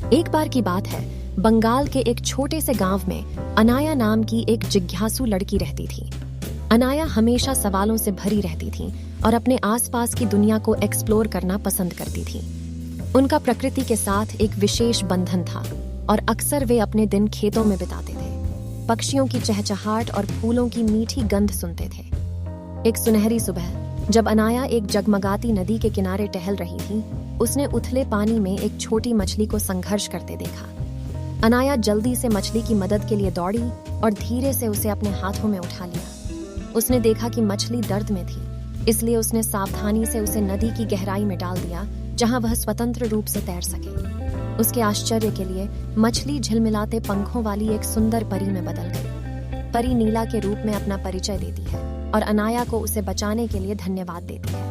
एक बार की बात है, बंगाल के एक छोटे से गांव में अनाया नाम की एक जिज्ञासु लड़की रहती थी। अनाया हमेशा सवालों से भरी रहती थी और अपने आसपास की दुनिया को एक्सप्लोर करना पसंद करती थी। उनका प्रकृति के साथ एक विशेष बंधन था और अक्सर वे अपने दिन खेतों में बिताते थे, पक्षियों की चहचहाट और फूलों की मीठी गंध सुनते थे। एक सुनहरी सुबह जब अनाया एक जगमगाती नदी के किनारे टहल रही थी, उसने उथले पानी में एक छोटी मछली को संघर्ष करते देखा। अनाया जल्दी से मछली की मदद के लिए दौड़ी और धीरे से उसे अपने हाथों में उठा लिया। उसने देखा कि मछली दर्द में थी, इसलिए उसने सावधानी से उसे नदी की गहराई में डाल दिया, जहां वह स्वतंत्र रूप से तैर सके। उसके आश्चर्य के लिए मछली झिलमिलाते पंखों वाली एक सुंदर परी में बदल गई। परी नीला के रूप में अपना परिचय देती है और अनाया को उसे बचाने के लिए धन्यवाद देती है।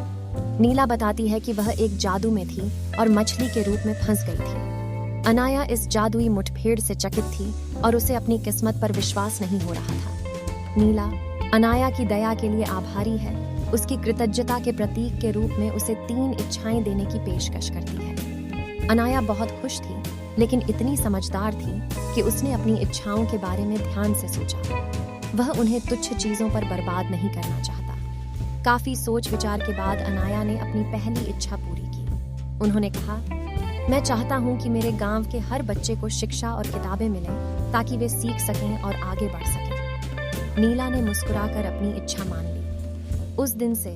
नीला बताती है कि वह एक जादू में थी और मछली के रूप में फंस गई थी। अनाया इस जादुई मुठभेड़ से चकित थी और उसे अपनी किस्मत पर विश्वास नहीं हो रहा था। नीला अनाया की दया के लिए आभारी है, उसकी कृतज्ञता के प्रतीक के रूप में उसे 3 इच्छाएं देने की पेशकश करती है। अनाया बहुत खुश थी, लेकिन इतनी समझदार थी कि उसने अपनी इच्छाओं के बारे में ध्यान से सोचा। वह उन्हें तुच्छ चीजों पर बर्बाद नहीं करना चाहता। काफी सोच विचार के बाद अनाया ने अपनी पहली इच्छा पूरी की। उन्होंने कहा, मैं चाहता हूँ कि मेरे गांव के हर बच्चे को शिक्षा और किताबें मिलें ताकि वे सीख सकें और आगे बढ़ सकें। नीला ने मुस्कुराकर अपनी इच्छा मान ली। उस दिन से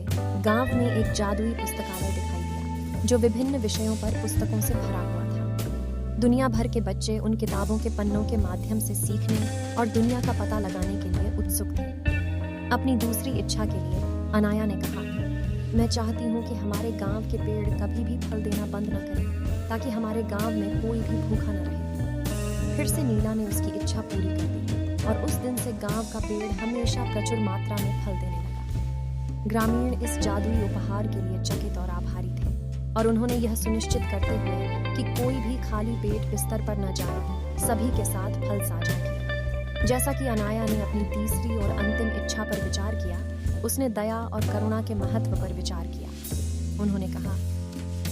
गांव में एक जादुई पुस्तकालय दिखाई दिया, जो विभिन्न विषयों पर पुस्तकों से भरा हुआ था। दुनिया भर के बच्चे उन किताबों के पन्नों के माध्यम से सीखने और दुनिया का पता लगाने के लिए उत्सुक थे। अपनी दूसरी इच्छा के लिए अनाया ने कहा, मैं चाहती हूँ कि हमारे गांव के पेड़ कभी भी फल देना बंद न करें, ताकि हमारे गांव में कोई भी भूखा न रहे। फिर से नीला ने उसकी इच्छा पूरी कर दी और उस दिन से गांव का पेड़ हमेशा प्रचुर मात्रा में फल देने लगा। ग्रामीण इस जादुई उपहार के लिए चकित और आभारी थे और उन्होंने यह सुनिश्चित करते हुए कि कोई भी खाली पेट बिस्तर पर न जाए, सभी के साथ फल साझा किया। जैसा कि अनाया ने अपनी तीसरी और अंतिम इच्छा पर विचार किया, उसने दया और करुणा के महत्व पर विचार किया। उन्होंने कहा,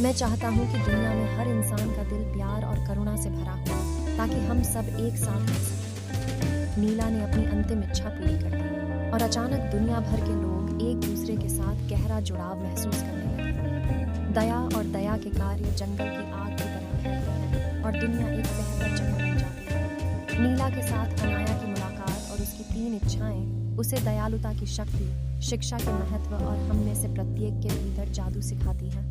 मैं चाहता हूँ कि दुनिया में हर इंसान का दिल प्यार और करुणा से भरा हो, ताकि हम सब एक साथ रह सकें। नीला ने अपनी अंतिम इच्छा पूरी कर दी और अचानक दुनिया भर के लोग एक दूसरे के साथ गहरा जुड़ाव महसूस करने लगे। दया और दया के कार्य जंगल की आग की तरह फैलते हैं और दुनिया एक बेहतर जगह बन जाती है। नीला के साथ अनाया की मुलाकात और उसकी 3 इच्छाएं उसे दयालुता की शक्ति, शिक्षा के महत्व और हम में से प्रत्येक के भीतर जादू सिखाती हैं।